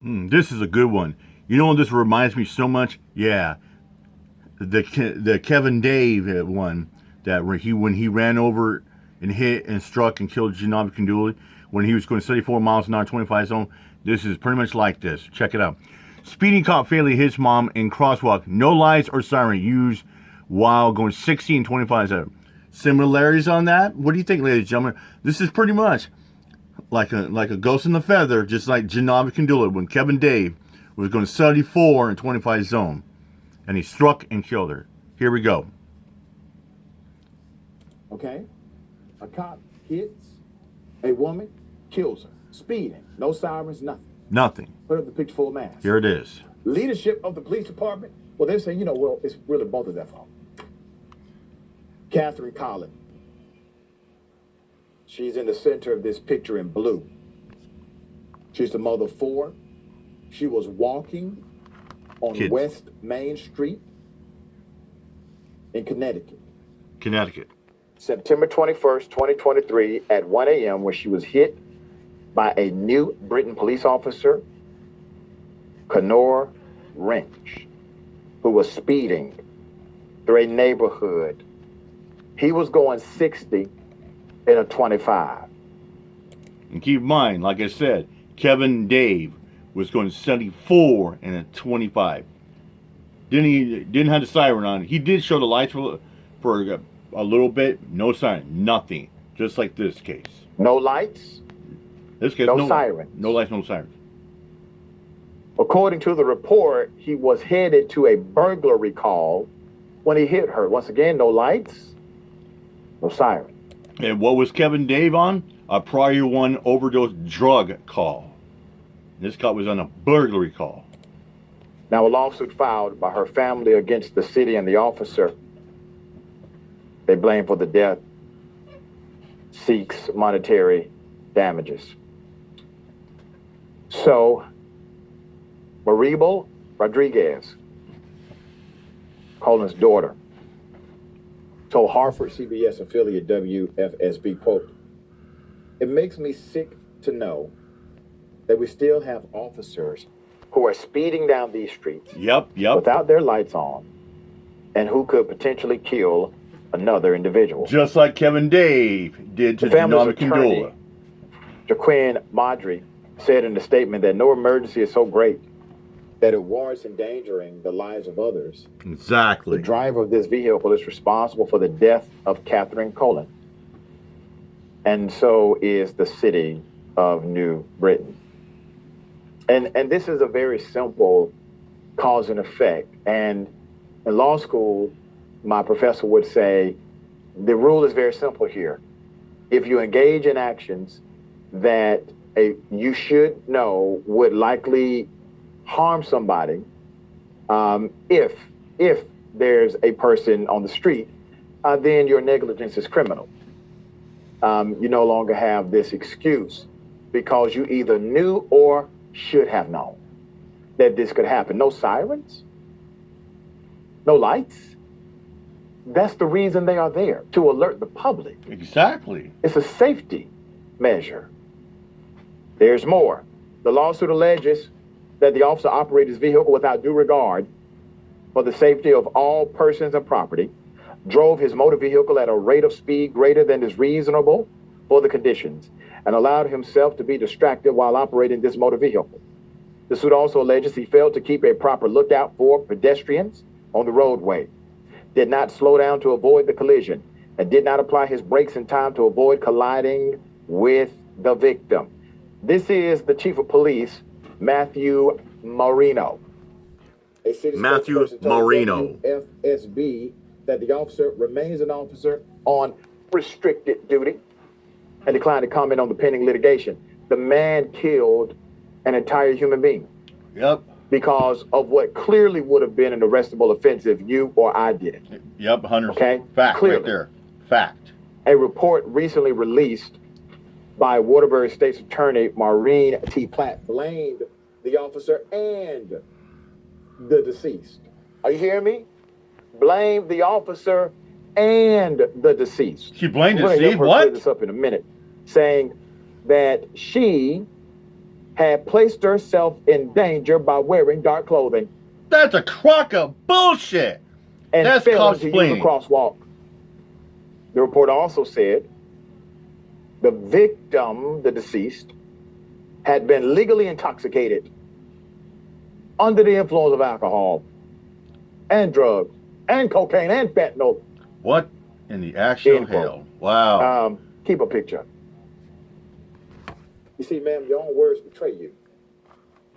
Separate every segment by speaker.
Speaker 1: This is a good one. You know what this reminds me so much? Yeah, the Kevin Dave one that when he ran over and hit and struck and killed Janov Kanduli when he was going 74 miles an hour, 25 zone. This is pretty much like this. Check it out. Speeding cop fatally hits mom in crosswalk. No lights or siren used while going 60 and 25 zone. Similarities on that? What do you think, ladies and gentlemen? This is pretty much like a ghost in the feather, just like Janov Kandula when Kevin Dave was going 74 and 25 zone, and he struck and killed her. Here we go.
Speaker 2: Okay? A cop hits a woman, kills her. Speeding. No sirens, nothing.
Speaker 1: Nothing.
Speaker 2: Put up the picture full of mask.
Speaker 1: Here it is.
Speaker 2: Leadership of the police department, well, they're saying, well, it's really both of their fault. Catherine Collins. She's in the center of this picture in blue. She's the mother of four. She was walking on
Speaker 1: Kids.
Speaker 2: West Main Street in Connecticut. September 21st, 2023 at 1 a.m. when she was hit by a New Britain police officer, Conor Wrench, who was speeding through a neighborhood. He was going 60 in a 25.
Speaker 1: And keep in mind, like I said, Kevin Dave was going 74 and a 25. Didn't have the siren on. He did show the lights for a little bit. No siren, nothing. Just like this case.
Speaker 2: No lights.
Speaker 1: This case,
Speaker 2: no sirens.
Speaker 1: No lights, no sirens.
Speaker 2: According to the report, he was headed to a burglary call when he hit her. Once again, no lights, no siren.
Speaker 1: And what was Kevin Dave on? A prior one overdose drug call. This cop was on a burglary call.
Speaker 2: Now, a lawsuit filed by her family against the city and the officer they blame for the death seeks monetary damages. So, Maribel Rodriguez, Colin's daughter, told Hartford CBS affiliate WFSB, quote, "It makes me sick to know that we still have officers who are speeding down these streets without their lights on and who could potentially kill another individual."
Speaker 1: Just like Kevin Dave did to
Speaker 2: Janov
Speaker 1: Kandula.
Speaker 2: Jaquin Maudry said in a statement that no emergency is so great that it warrants endangering the lives of others.
Speaker 1: Exactly.
Speaker 2: The driver of this vehicle is responsible for the death of Catherine Colin. And so is the city of New Britain. And this is a very simple cause and effect. And in law school, my professor would say, the rule is very simple here. If you engage in actions that you should know would likely harm somebody, if there's a person on the street, then your negligence is criminal. You no longer have this excuse because you either knew or should have known that this could happen. No sirens, no lights. That's the reason they are there, to alert the public.
Speaker 1: Exactly.
Speaker 2: It's a safety measure. There's more. The lawsuit alleges that the officer operated his vehicle without due regard for the safety of all persons and property, drove his motor vehicle at a rate of speed greater than is reasonable for the conditions, and allowed himself to be distracted while operating this motor vehicle. The suit also alleges he failed to keep a proper lookout for pedestrians on the roadway, did not slow down to avoid the collision, and did not apply his brakes in time to avoid colliding with the victim. This is the chief of police, Matthew Marino.
Speaker 1: Matthew Marino.
Speaker 2: FSB that the officer remains an officer on restricted duty and declined to comment on the pending litigation. The man killed an entire human being.
Speaker 1: Yep.
Speaker 2: Because of what clearly would have been an arrestable offense if you or I did it.
Speaker 1: Yep, 100%.
Speaker 2: Okay?
Speaker 1: Fact
Speaker 2: Clearly.
Speaker 1: right there. Fact.
Speaker 2: A report recently released by Waterbury State's Attorney Maureen T. Platt blamed the officer and the deceased. Are you hearing me? Blamed the officer and the deceased.
Speaker 1: She blamed
Speaker 2: the
Speaker 1: deceased?
Speaker 2: What? Clear this up in a minute, saying that she had placed herself in danger by wearing dark clothing
Speaker 1: That's a crock of bullshit.
Speaker 2: and
Speaker 1: That's
Speaker 2: failing to use a
Speaker 1: cosplaining.
Speaker 2: crosswalk. The report also said the victim, the deceased, had been legally intoxicated under the influence of alcohol and drugs and cocaine and fentanyl.
Speaker 1: What in the actual
Speaker 2: End quote.
Speaker 1: hell? Wow.
Speaker 2: Keep a picture. You see, ma'am, your own words betray you.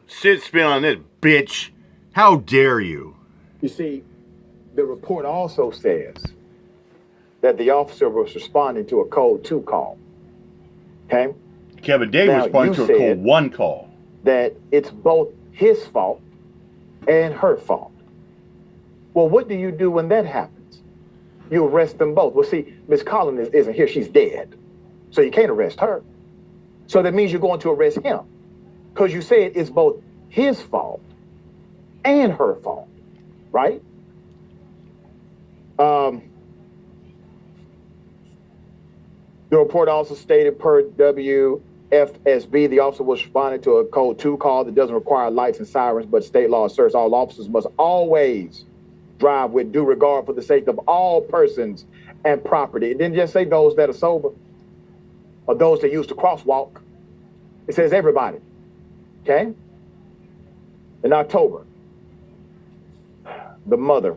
Speaker 1: Sit spin on this, bitch. How dare you?
Speaker 2: You see, the report also says that the officer was responding to a code 2 call. Okay?
Speaker 1: Kevin Dave
Speaker 2: Now,
Speaker 1: responded
Speaker 2: you
Speaker 1: to a
Speaker 2: said-
Speaker 1: code 1 call.
Speaker 2: That it's both his fault and her fault. Well, what do you do when that happens? You arrest them both. Well, see, Miss Collins isn't here. She's dead. So you can't arrest her. So that means you're going to arrest him. Because you said it's both his fault and her fault, right? The report also stated per WFSB, the officer was responding to a code 2 call that doesn't require lights and sirens, but state law asserts all officers must always drive with due regard for the safety of all persons and property. It didn't just say those that are sober or those that use the crosswalk. It says everybody. Okay? In October, the mother,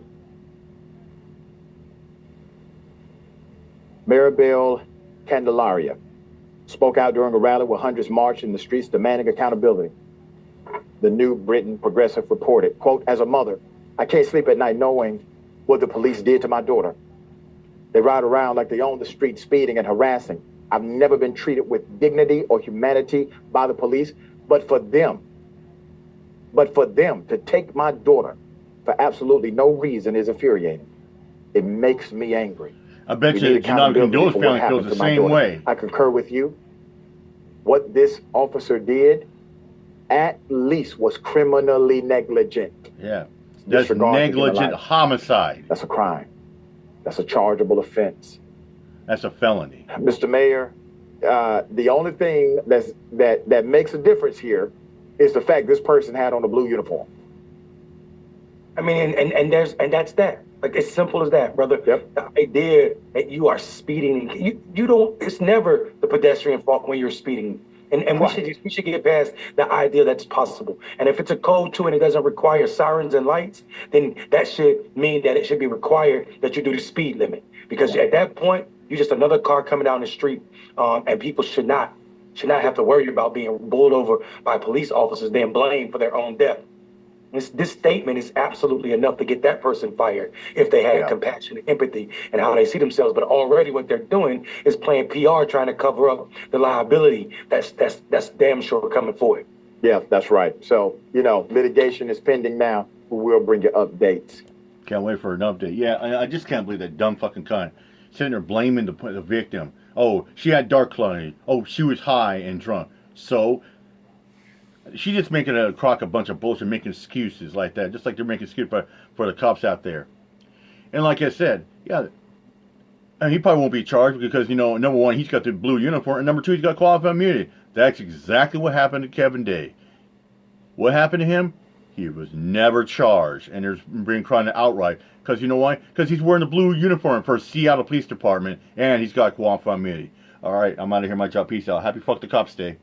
Speaker 2: Maribel Candelaria, spoke out during a rally where hundreds marched in the streets demanding accountability. The New Britain Progressive reported, quote, as a mother, I can't sleep at night knowing what the police did to my daughter. They ride around like they own the street, speeding and harassing. I've never been treated with dignity or humanity by the police, but for them to take my daughter for absolutely no reason is infuriating. It makes me angry.
Speaker 1: I bet
Speaker 2: We
Speaker 1: you
Speaker 2: need
Speaker 1: the Genomic
Speaker 2: accountability
Speaker 1: Condoleezza
Speaker 2: for what
Speaker 1: family
Speaker 2: happened
Speaker 1: feels the
Speaker 2: to my
Speaker 1: same
Speaker 2: daughter.
Speaker 1: way.
Speaker 2: I concur with you. What this officer did at least was criminally negligent.
Speaker 1: Yeah. That's
Speaker 2: Disregard for human
Speaker 1: negligent
Speaker 2: life.
Speaker 1: homicide.
Speaker 2: That's a crime. That's a chargeable offense.
Speaker 1: That's a felony.
Speaker 2: Mr. Mayor, the only thing that makes a difference here is the fact this person had on a blue uniform.
Speaker 3: I mean, and that's that. Like, as simple as that, brother.
Speaker 2: Yep.
Speaker 3: The idea that you are speeding, you don't. It's never the pedestrian fault when you're speeding. And
Speaker 2: Right.
Speaker 3: we should get past the idea that's possible. And if it's a code 2 and it doesn't require sirens and lights, then that should mean that it should be required that you do the speed limit. Because at that point, you're just another car coming down the street, and people should not have to worry about being pulled over by police officers, then blamed for their own death. This statement is absolutely enough to get that person fired if they had compassion and empathy and how they see themselves. But already what they're doing is playing PR, trying to cover up the liability that's damn sure coming forward.
Speaker 2: Yeah, that's right. So, litigation is pending now. We'll bring you updates.
Speaker 1: Can't wait for an update. Yeah, I just can't believe that dumb fucking cunt sitting there blaming the victim. Oh, she had dark clothing. Oh, she was high and drunk. So she's just making a crock a bunch of bullshit, making excuses like that, just like they're making excuses for the cops out there. And like I said, yeah, and he probably won't be charged because, number one, he's got the blue uniform, and number two, he's got qualified immunity. That's exactly what happened to Kevin Day. What happened to him? He was never charged, and there's being crying outright. Because you know why? Because he's wearing the blue uniform for Seattle Police Department, and he's got qualified immunity. All right, I'm out of here. My job. Peace out. Happy fuck the cops day.